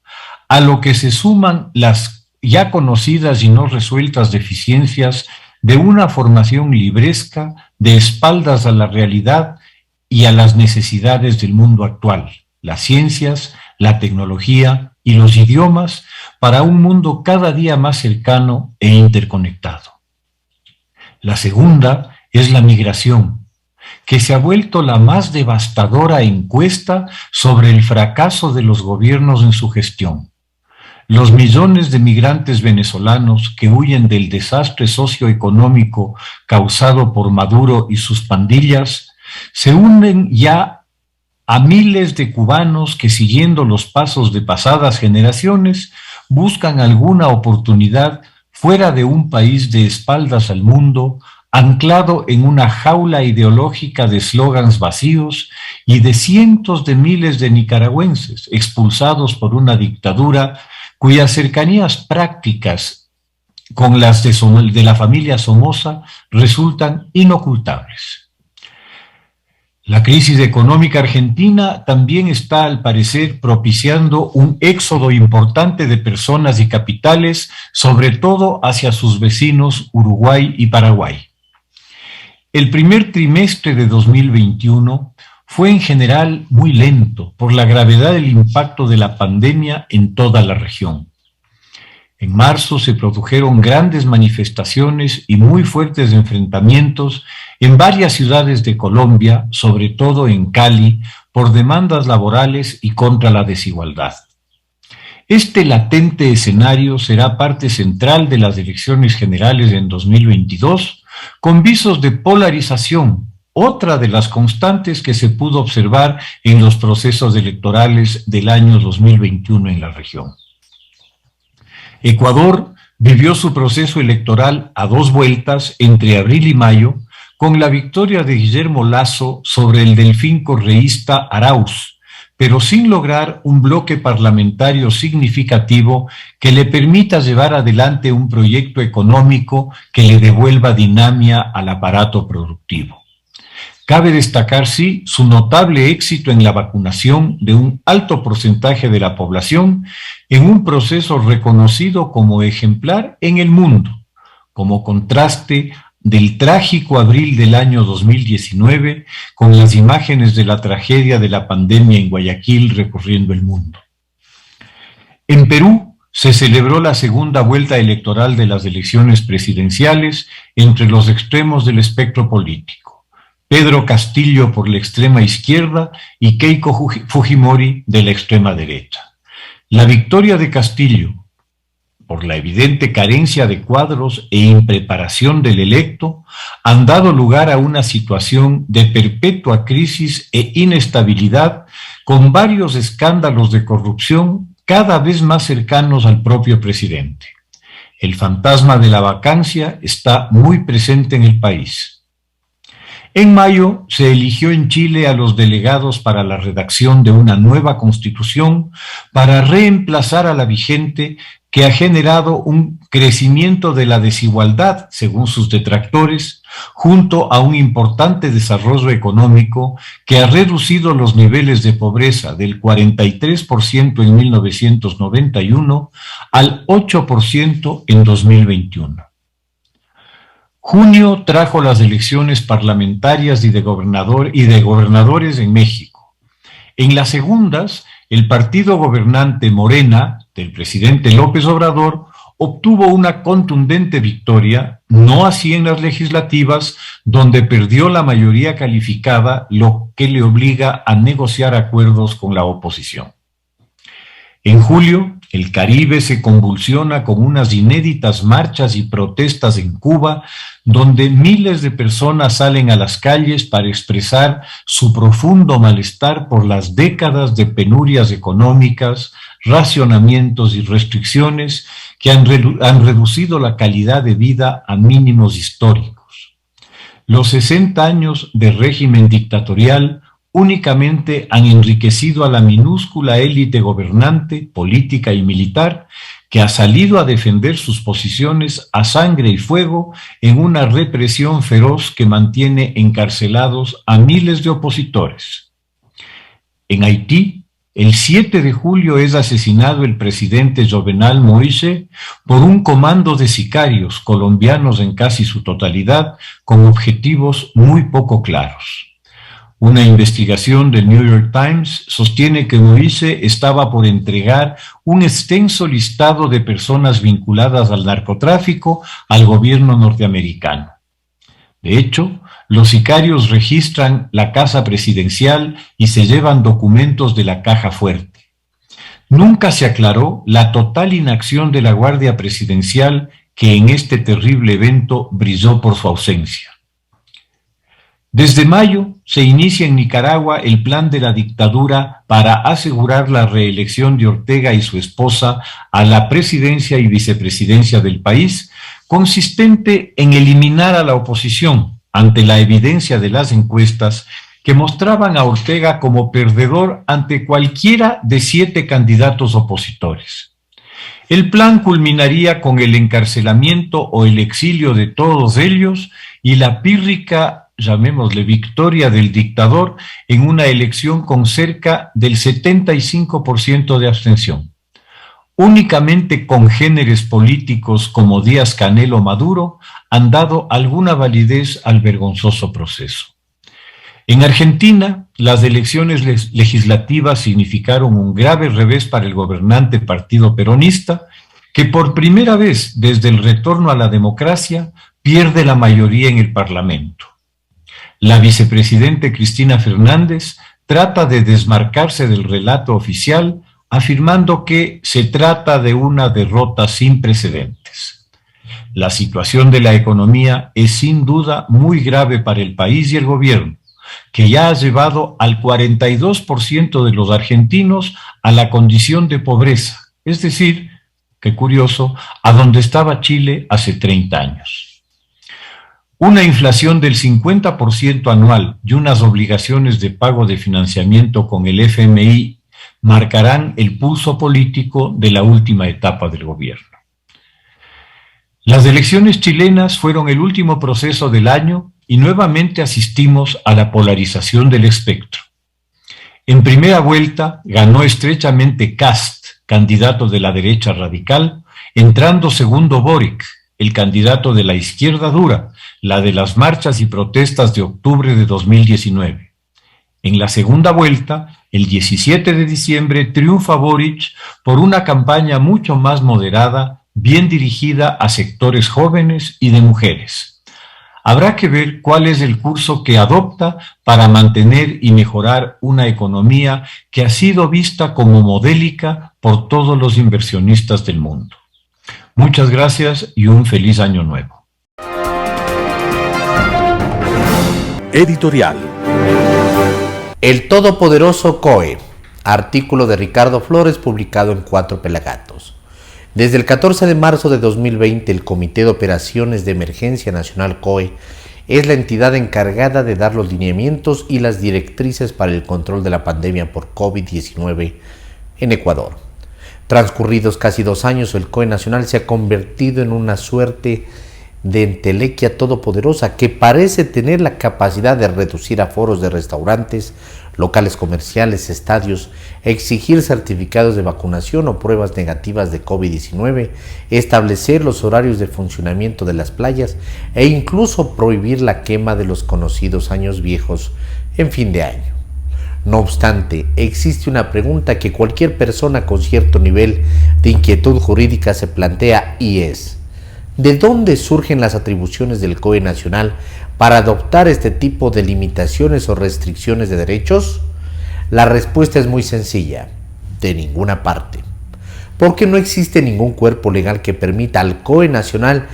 S10: a lo que se suman las ya conocidas y no resueltas deficiencias de una formación libresca de espaldas a la realidad y a las necesidades del mundo actual, las ciencias, la tecnología y los idiomas para un mundo cada día más cercano e interconectado. La segunda es la migración, que se ha vuelto la más devastadora encuesta sobre el fracaso de los gobiernos en su gestión. Los millones de migrantes venezolanos que huyen del desastre socioeconómico causado por Maduro y sus pandillas se unen ya a miles de cubanos que, siguiendo los pasos de pasadas generaciones, buscan alguna oportunidad fuera de un país de espaldas al mundo, anclado en una jaula ideológica de eslogans vacíos y de cientos de miles de nicaragüenses expulsados por una dictadura cuyas cercanías prácticas con las de la familia Somoza resultan inocultables. La crisis económica argentina también está, al parecer, propiciando un éxodo importante de personas y capitales, sobre todo hacia sus vecinos Uruguay y Paraguay. El primer trimestre de 2021 fue en general muy lento por la gravedad del impacto de la pandemia en toda la región. En marzo se produjeron grandes manifestaciones y muy fuertes enfrentamientos en varias ciudades de Colombia, sobre todo en Cali, por demandas laborales y contra la desigualdad. Este latente escenario será parte central de las elecciones generales en 2022, con visos de polarización, otra de las constantes que se pudo observar en los procesos electorales del año 2021 en la región. Ecuador vivió su proceso electoral a 2 vueltas entre abril y mayo, con la victoria de Guillermo Lasso sobre el delfín correísta Arauz, pero sin lograr un bloque parlamentario significativo que le permita llevar adelante un proyecto económico que le devuelva dinamia al aparato productivo. Cabe destacar, sí, su notable éxito en la vacunación de un alto porcentaje de la población en un proceso reconocido como ejemplar en el mundo, como contraste del trágico abril del año 2019 con las imágenes de la tragedia de la pandemia en Guayaquil recorriendo el mundo. En Perú se celebró la segunda vuelta electoral de las elecciones presidenciales entre los extremos del espectro político. Pedro Castillo por la extrema izquierda y Keiko Fujimori de la extrema derecha. La victoria de Castillo, por la evidente carencia de cuadros e impreparación del electo, han dado lugar a una situación de perpetua crisis e inestabilidad, con varios escándalos de corrupción cada vez más cercanos al propio presidente. El fantasma de la vacancia está muy presente en el país. En mayo se eligió en Chile a los delegados para la redacción de una nueva constitución para reemplazar a la vigente, que ha generado un crecimiento de la desigualdad, según sus detractores, junto a un importante desarrollo económico que ha reducido los niveles de pobreza del 43% en 1991 al 8% en 2021. Junio trajo las elecciones parlamentarias y de gobernadores en México. En las segundas, el partido gobernante Morena, del presidente López Obrador, obtuvo una contundente victoria, no así en las legislativas, donde perdió la mayoría calificada, lo que le obliga a negociar acuerdos con la oposición. En julio, el Caribe se convulsiona con unas inéditas marchas y protestas en Cuba, donde miles de personas salen a las calles para expresar su profundo malestar por las décadas de penurias económicas, racionamientos y restricciones que han reducido la calidad de vida a mínimos históricos. Los 60 años de régimen dictatorial únicamente han enriquecido a la minúscula élite gobernante, política y militar, que ha salido a defender sus posiciones a sangre y fuego en una represión feroz que mantiene encarcelados a miles de opositores. En Haití, el 7 de julio es asesinado el presidente Jovenel Moïse por un comando de sicarios colombianos en casi su totalidad, con objetivos muy poco claros. Una investigación del New York Times sostiene que Moïse estaba por entregar un extenso listado de personas vinculadas al narcotráfico al gobierno norteamericano. De hecho, los sicarios registran la casa presidencial y se llevan documentos de la caja fuerte. Nunca se aclaró la total inacción de la Guardia Presidencial, que en este terrible evento brilló por su ausencia. Desde mayo se inicia en Nicaragua el plan de la dictadura para asegurar la reelección de Ortega y su esposa a la presidencia y vicepresidencia del país, consistente en eliminar a la oposición ante la evidencia de las encuestas que mostraban a Ortega como perdedor ante cualquiera de 7 candidatos opositores. El plan culminaría con el encarcelamiento o el exilio de todos ellos y la pírrica, llamémosle, victoria del dictador en una elección con cerca del 75% de abstención. Únicamente congéneres políticos como Díaz-Canel o Maduro han dado alguna validez al vergonzoso proceso. En Argentina, las elecciones legislativas significaron un grave revés para el gobernante partido peronista, que por primera vez desde el retorno a la democracia pierde la mayoría en el Parlamento. La vicepresidenta Cristina Fernández trata de desmarcarse del relato oficial, afirmando que se trata de una derrota sin precedentes. La situación de la economía es sin duda muy grave para el país y el gobierno, que ya ha llevado al 42% de los argentinos a la condición de pobreza, es decir, qué curioso, a donde estaba Chile hace 30 años. Una inflación del 50% anual y unas obligaciones de pago de financiamiento con el FMI marcarán el pulso político de la última etapa del gobierno. Las elecciones chilenas fueron el último proceso del año y nuevamente asistimos a la polarización del espectro. En primera vuelta ganó estrechamente Kast, candidato de la derecha radical, entrando segundo Boric, el candidato de la izquierda dura, la de las marchas y protestas de octubre de 2019. En la segunda vuelta, el 17 de diciembre, triunfa Boric por una campaña mucho más moderada, bien dirigida a sectores jóvenes y de mujeres. Habrá que ver cuál es el curso que adopta para mantener y mejorar una economía que ha sido vista como modélica por todos los inversionistas del mundo. Muchas gracias y un feliz año nuevo.
S1: Editorial.
S11: El todopoderoso COE, artículo de Ricardo Flores publicado en 4 Pelagatos. Desde el 14 de marzo de 2020, el Comité de Operaciones de Emergencia Nacional COE es la entidad encargada de dar los lineamientos y las directrices para el control de la pandemia por COVID-19 en Ecuador. Transcurridos casi 2 años, el COE Nacional se ha convertido en una suerte de entelequia todopoderosa que parece tener la capacidad de reducir aforos de restaurantes, locales comerciales, estadios, exigir certificados de vacunación o pruebas negativas de COVID-19, establecer los horarios de funcionamiento de las playas e incluso prohibir la quema de los conocidos años viejos en fin de año. No obstante, existe una pregunta que cualquier persona con cierto nivel de inquietud jurídica se plantea y es: ¿de dónde surgen las atribuciones del COE Nacional para adoptar este tipo de limitaciones o restricciones de derechos? La respuesta es muy sencilla: de ninguna parte. Porque no existe ningún cuerpo legal que permita al COE Nacional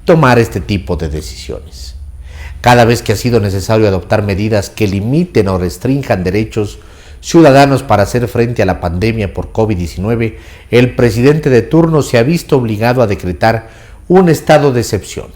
S11: tomar este tipo de decisiones. Cada vez que ha sido necesario adoptar medidas que limiten o restrinjan derechos ciudadanos para hacer frente a la pandemia por COVID-19, el presidente de turno se ha visto obligado a decretar un estado de excepción.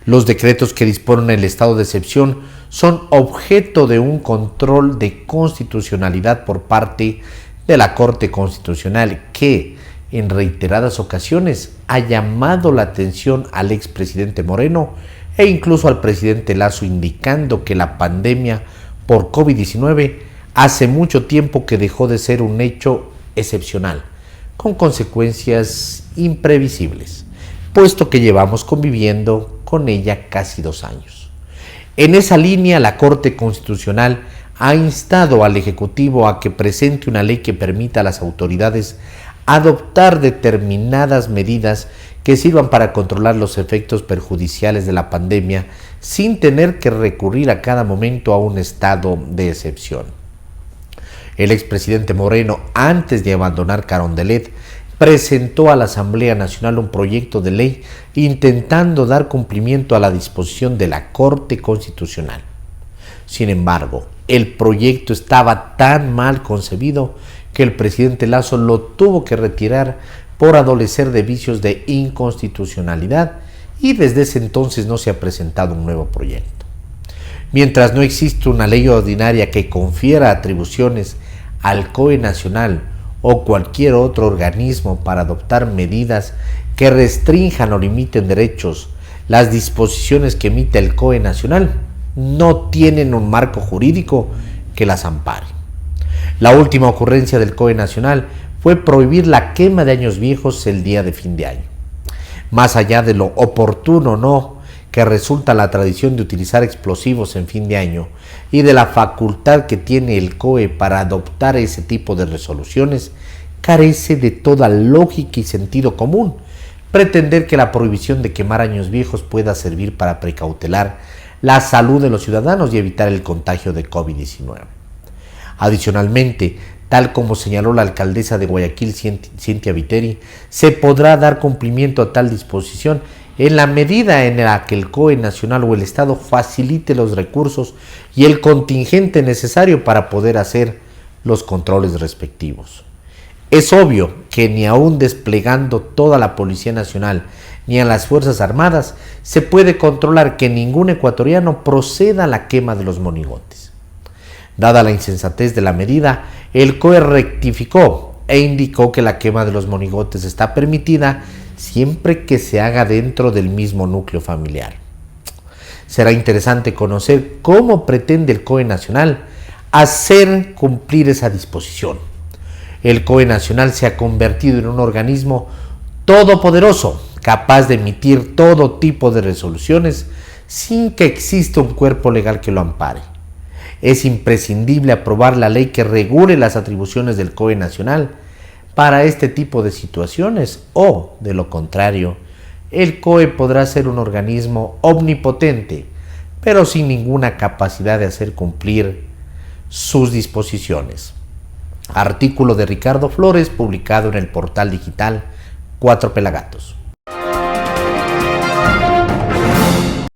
S11: Los decretos que disponen el estado de excepción son objeto de un control de constitucionalidad por parte de la Corte Constitucional, que en reiteradas ocasiones ha llamado la atención al expresidente Moreno e incluso al presidente Lasso, indicando que la pandemia por COVID-19 hace mucho tiempo que dejó de ser un hecho excepcional, con consecuencias imprevisibles, puesto que llevamos conviviendo con ella casi 2 años. En esa línea, la Corte Constitucional ha instado al Ejecutivo a que presente una ley que permita a las autoridades adoptar determinadas medidas que sirvan para controlar los efectos perjudiciales de la pandemia sin tener que recurrir a cada momento a un estado de excepción. El expresidente Moreno, antes de abandonar Carondelet, presentó a la Asamblea Nacional un proyecto de ley intentando dar cumplimiento a la disposición de la Corte Constitucional. Sin embargo, el proyecto estaba tan mal concebido que el presidente Lasso lo tuvo que retirar por adolecer de vicios de inconstitucionalidad, y desde ese entonces no se ha presentado un nuevo proyecto. Mientras no existe una ley ordinaria que confiera atribuciones al COE Nacional o cualquier otro organismo para adoptar medidas que restrinjan o limiten derechos, las disposiciones que emite el COE Nacional no tienen un marco jurídico que las ampare. La última ocurrencia del COE Nacional fue prohibir la quema de años viejos el día de fin de año. Más allá de lo oportuno o no que resulta la tradición de utilizar explosivos en fin de año y de la facultad que tiene el COE para adoptar ese tipo de resoluciones, carece de toda lógica y sentido común pretender que la prohibición de quemar años viejos pueda servir para precautelar la salud de los ciudadanos y evitar el contagio de COVID-19. Adicionalmente, tal como señaló la alcaldesa de Guayaquil, Cintia Viteri, se podrá dar cumplimiento a tal disposición en la medida en la que el COE Nacional o el Estado facilite los recursos y el contingente necesario para poder hacer los controles respectivos. Es obvio que ni aún desplegando toda la Policía Nacional ni a las Fuerzas Armadas se puede controlar que ningún ecuatoriano proceda a la quema de los monigotes. Dada la insensatez de la medida, el COE rectificó e indicó que la quema de los monigotes está permitida siempre que se haga dentro del mismo núcleo familiar. Será interesante conocer cómo pretende el COE Nacional hacer cumplir esa disposición. El COE Nacional se ha convertido en un organismo todopoderoso, capaz de emitir todo tipo de resoluciones sin que exista un cuerpo legal que lo ampare. Es imprescindible aprobar la ley que regule las atribuciones del COE Nacional para este tipo de situaciones, o, de lo contrario, el COE podrá ser un organismo omnipotente, pero sin ninguna capacidad de hacer cumplir sus disposiciones. Artículo de Ricardo Flores, publicado en el portal digital Cuatro Pelagatos.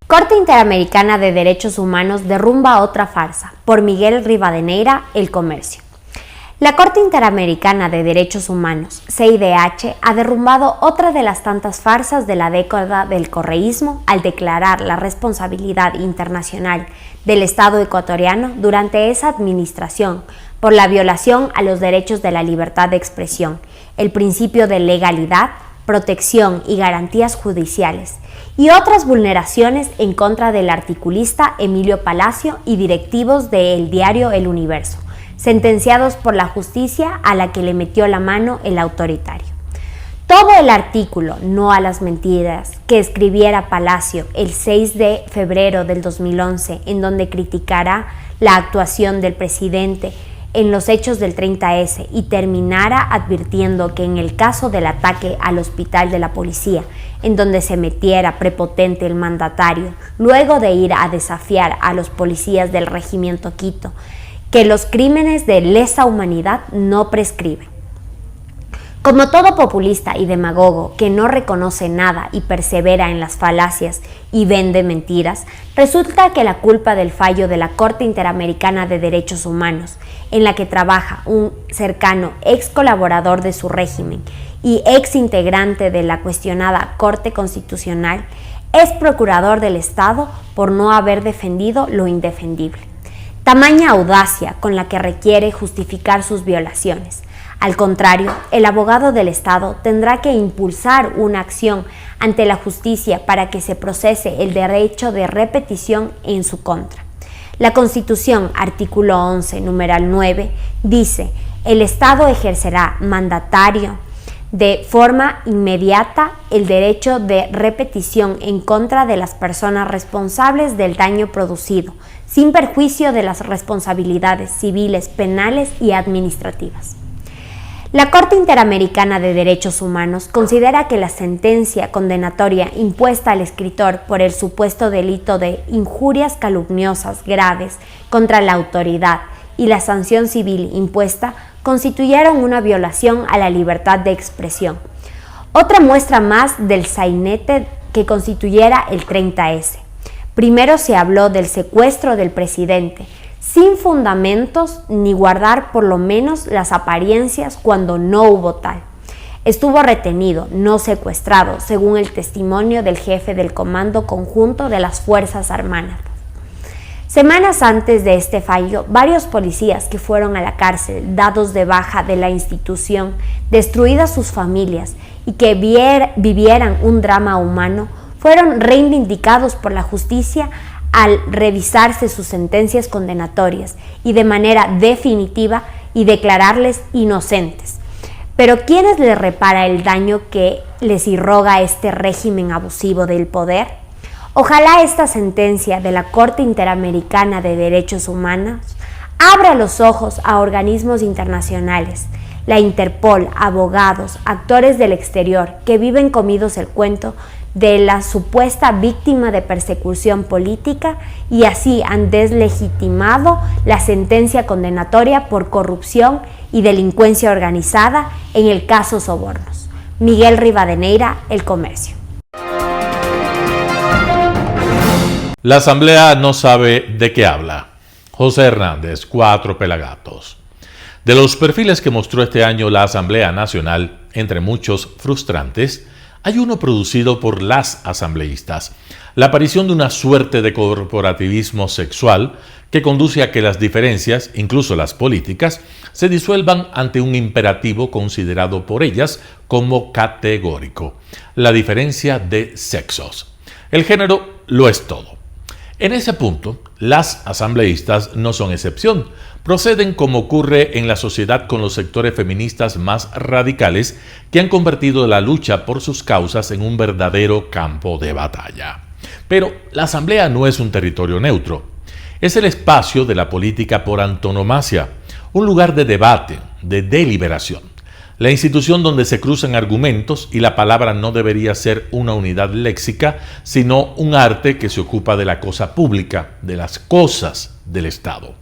S3: Corte Interamericana de Derechos Humanos derrumba otra farsa, por Miguel Rivadeneira, El Comercio. La Corte Interamericana de Derechos Humanos, CIDH, ha derrumbado otra de las tantas farsas de la década del correísmo al declarar la responsabilidad internacional del Estado ecuatoriano durante esa administración por la violación a los derechos de la libertad de expresión, el principio de legalidad, protección y garantías judiciales, y otras vulneraciones en contra del articulista Emilio Palacio y directivos del diario El Universo, sentenciados por la justicia a la que le metió la mano el autoritario. Todo el artículo No a las mentiras que escribiera Palacio el 6 de febrero del 2011, en donde criticará la actuación del presidente en los hechos del 30S y terminara advirtiendo que en el caso del ataque al hospital de la policía, en donde se metiera prepotente el mandatario, luego de ir a desafiar a los policías del regimiento Quito, que los crímenes de lesa humanidad no prescriben. Como todo populista y demagogo que no reconoce nada y persevera en las falacias y vende mentiras, resulta que la culpa del fallo de la Corte Interamericana de Derechos Humanos, en la que trabaja un cercano ex colaborador de su régimen y ex integrante de la cuestionada Corte Constitucional, es procurador del Estado por no haber defendido lo indefendible. Tamaña audacia con la que requiere justificar sus violaciones. Al contrario, el abogado del Estado tendrá que impulsar una acción ante la justicia para que se procese el derecho de repetición en su contra. La Constitución, artículo 11, numeral 9, dice: el Estado ejercerá mandatario de forma inmediata el derecho de repetición en contra de las personas responsables del daño producido, sin perjuicio de las responsabilidades civiles, penales y administrativas. La Corte Interamericana de Derechos Humanos considera que la sentencia condenatoria impuesta al escritor por el supuesto delito de injurias calumniosas graves contra la autoridad y la sanción civil impuesta constituyeron una violación a la libertad de expresión. Otra muestra más del sainete que constituyera el 30S. Primero se habló del secuestro del presidente, sin fundamentos ni guardar por lo menos las apariencias cuando no hubo tal. Estuvo retenido, no secuestrado, según el testimonio del jefe del Comando Conjunto de las Fuerzas Armadas. Semanas antes de este fallo, varios policías que fueron a la cárcel, dados de baja de la institución, destruidas sus familias y que vivieran un drama humano, fueron reivindicados por la justicia al revisarse sus sentencias condenatorias y de manera definitiva y declararles inocentes. Pero ¿quiénes les repara el daño que les irroga este régimen abusivo del poder? Ojalá esta sentencia de la Corte Interamericana de Derechos Humanos abra los ojos a organismos internacionales, la Interpol, abogados, actores del exterior que viven comidos el cuento de la supuesta víctima de persecución política y así han deslegitimado la sentencia condenatoria por corrupción y delincuencia organizada en el caso Sobornos. Miguel Rivadeneira, El Comercio.
S6: La Asamblea no sabe de qué habla. José Hernández, 4 Pelagatos. De los perfiles que mostró este año la Asamblea Nacional, entre muchos frustrantes, hay uno producido por las asambleístas, la aparición de una suerte de corporativismo sexual que conduce a que las diferencias, incluso las políticas, se disuelvan ante un imperativo considerado por ellas como categórico: la diferencia de sexos. El género lo es todo. En ese punto, las asambleístas no son excepción. Proceden como ocurre en la sociedad con los sectores feministas más radicales que han convertido la lucha por sus causas en un verdadero campo de batalla. Pero la Asamblea no es un territorio neutro. Es el espacio de la política por antonomasia, un lugar de debate, de deliberación. La institución donde se cruzan argumentos y la palabra no debería ser una unidad léxica, sino un arte que se ocupa de la cosa pública, de las cosas del Estado.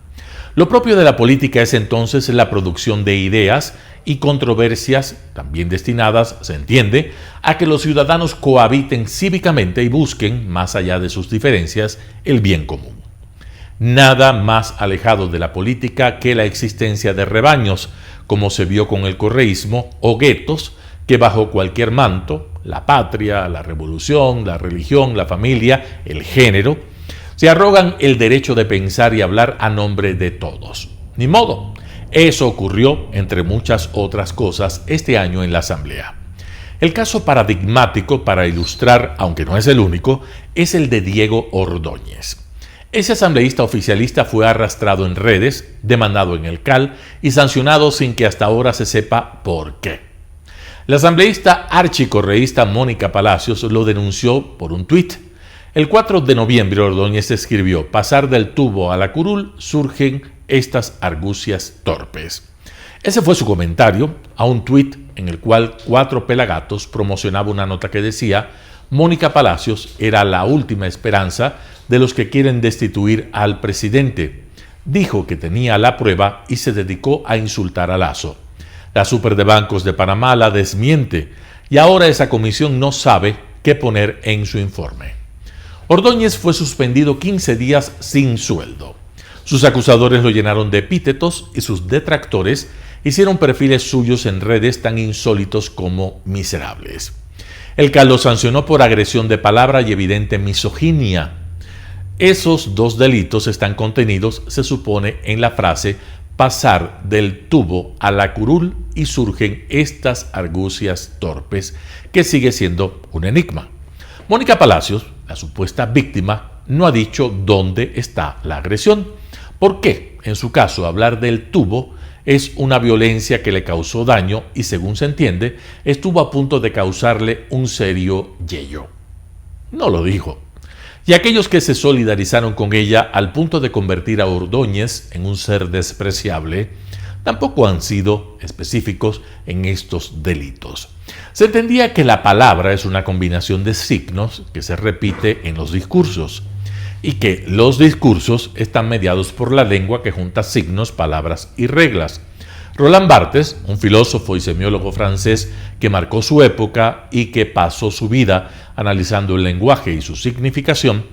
S6: Lo propio de la política es entonces la producción de ideas y controversias, también destinadas, se entiende, a que los ciudadanos cohabiten cívicamente y busquen, más allá de sus diferencias, el bien común. Nada más alejado de la política que la existencia de rebaños, como se vio con el correísmo, o guetos que bajo cualquier manto, la patria, la revolución, la religión, la familia, el género, se arrogan el derecho de pensar y hablar a nombre de todos. Ni modo, eso ocurrió, entre muchas otras cosas, este año en la Asamblea. El caso paradigmático para ilustrar, aunque no es el único, es el de Diego Ordóñez. Ese asambleísta oficialista fue arrastrado en redes, demandado en el CAL y sancionado sin que hasta ahora se sepa por qué. La asambleísta archicorreísta Mónica Palacios lo denunció por un tuit. El 4 de noviembre Ordóñez escribió: pasar del tubo a la curul surgen estas argucias torpes. Ese fue su comentario a un tuit en el cual 4 pelagatos promocionaba una nota que decía: Mónica Palacios era la última esperanza de los que quieren destituir al presidente. Dijo que tenía la prueba y se dedicó a insultar a Lazo. La Super de Bancos de Panamá la desmiente y ahora esa comisión no sabe qué poner en su informe. Ordóñez fue suspendido 15 días sin sueldo. Sus acusadores lo llenaron de epítetos y sus detractores hicieron perfiles suyos en redes tan insólitos como miserables. El CAL lo sancionó por agresión de palabra y evidente misoginia. Esos 2 delitos están contenidos, se supone, en la frase pasar del tubo a la curul y surgen estas argucias torpes, que sigue siendo un enigma. Mónica Palacios, la supuesta víctima, no ha dicho dónde está la agresión. ¿Por qué? En su caso, hablar del tubo es una violencia que le causó daño y, según se entiende, estuvo a punto de causarle un serio yello. No lo dijo. Y aquellos que se solidarizaron con ella al punto de convertir a Ordóñez en un ser despreciable, tampoco han sido específicos en estos delitos. Se entendía que la palabra es una combinación de signos que se repite en los discursos y que los discursos están mediados por la lengua que junta signos, palabras y reglas. Roland Barthes, un filósofo y semiólogo francés que marcó su época y que pasó su vida analizando el lenguaje y su significación,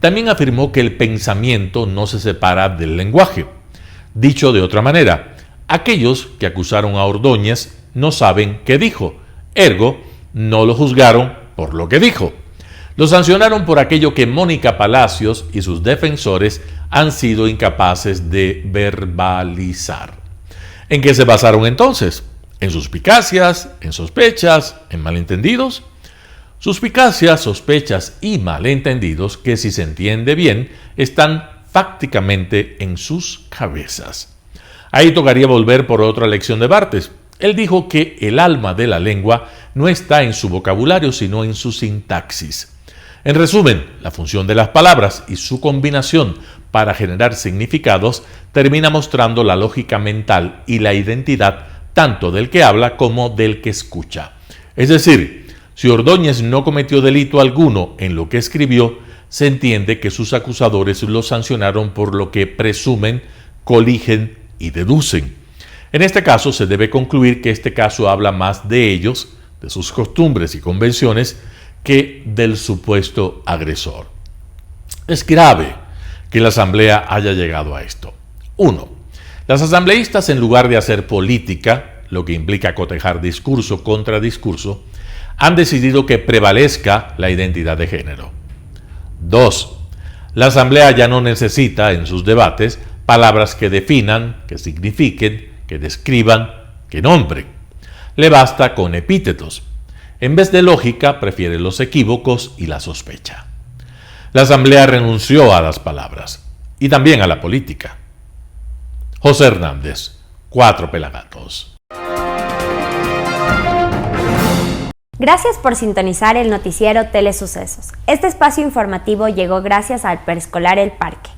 S6: también afirmó que el pensamiento no se separa del lenguaje. Dicho de otra manera, aquellos que acusaron a Ordóñez no saben qué dijo, ergo, no lo juzgaron por lo que dijo. Lo sancionaron por aquello que Mónica Palacios y sus defensores han sido incapaces de verbalizar. ¿En qué se basaron entonces? ¿En suspicacias, en sospechas, en malentendidos? Suspicacias, sospechas y malentendidos que, si se entiende bien, están fácticamente en sus cabezas. Ahí tocaría volver por otra lección de Barthes. Él dijo que el alma de la lengua no está en su vocabulario, sino en su sintaxis. En resumen, la función de las palabras y su combinación para generar significados termina mostrando la lógica mental y la identidad tanto del que habla como del que escucha. Es decir, si Ordóñez no cometió delito alguno en lo que escribió, se entiende que sus acusadores lo sancionaron por lo que presumen, coligen y deducen. En este caso se debe concluir que este caso habla más de ellos, de sus costumbres y convenciones, que del supuesto agresor. Es grave que la Asamblea haya llegado a esto. 1. Las asambleístas, en lugar de hacer política, lo que implica cotejar discurso contra discurso, han decidido que prevalezca la identidad de género. 2. La Asamblea ya no necesita en sus debates palabras que definan, que signifiquen, que describan, que nombren. Le basta con epítetos. En vez de lógica, prefiere los equívocos y la sospecha. La Asamblea renunció a las palabras y también a la política. José Hernández, 4 Pelagatos.
S3: Gracias por sintonizar el noticiero Telesucesos. Este espacio informativo llegó gracias al Preescolar El Parque.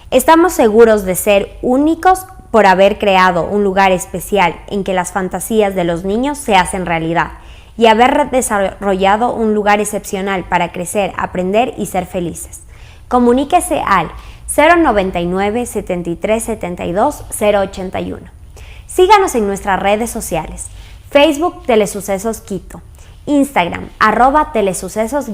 S3: Estamos seguros de ser únicos por haber creado un lugar especial en que las fantasías de los niños se hacen realidad y haber desarrollado un lugar excepcional para crecer, aprender y ser felices. Comuníquese al 099 73 72 081. Síganos en nuestras redes sociales: Facebook Telesucesos Quito, Instagram @telesucesos_,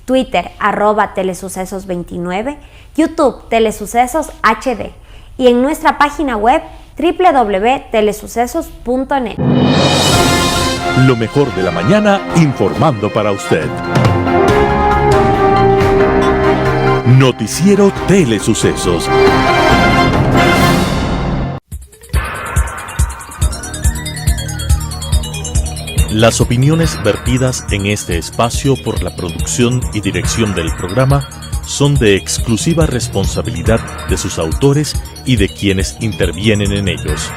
S3: Twitter @telesucesos29, YouTube Telesucesos HD y en nuestra página web www.telesucesos.net.
S1: Lo mejor de la mañana informando para usted. Noticiero Telesucesos. Las opiniones vertidas en este espacio por la producción y dirección del programa son de exclusiva responsabilidad de sus autores y de quienes intervienen en ellos.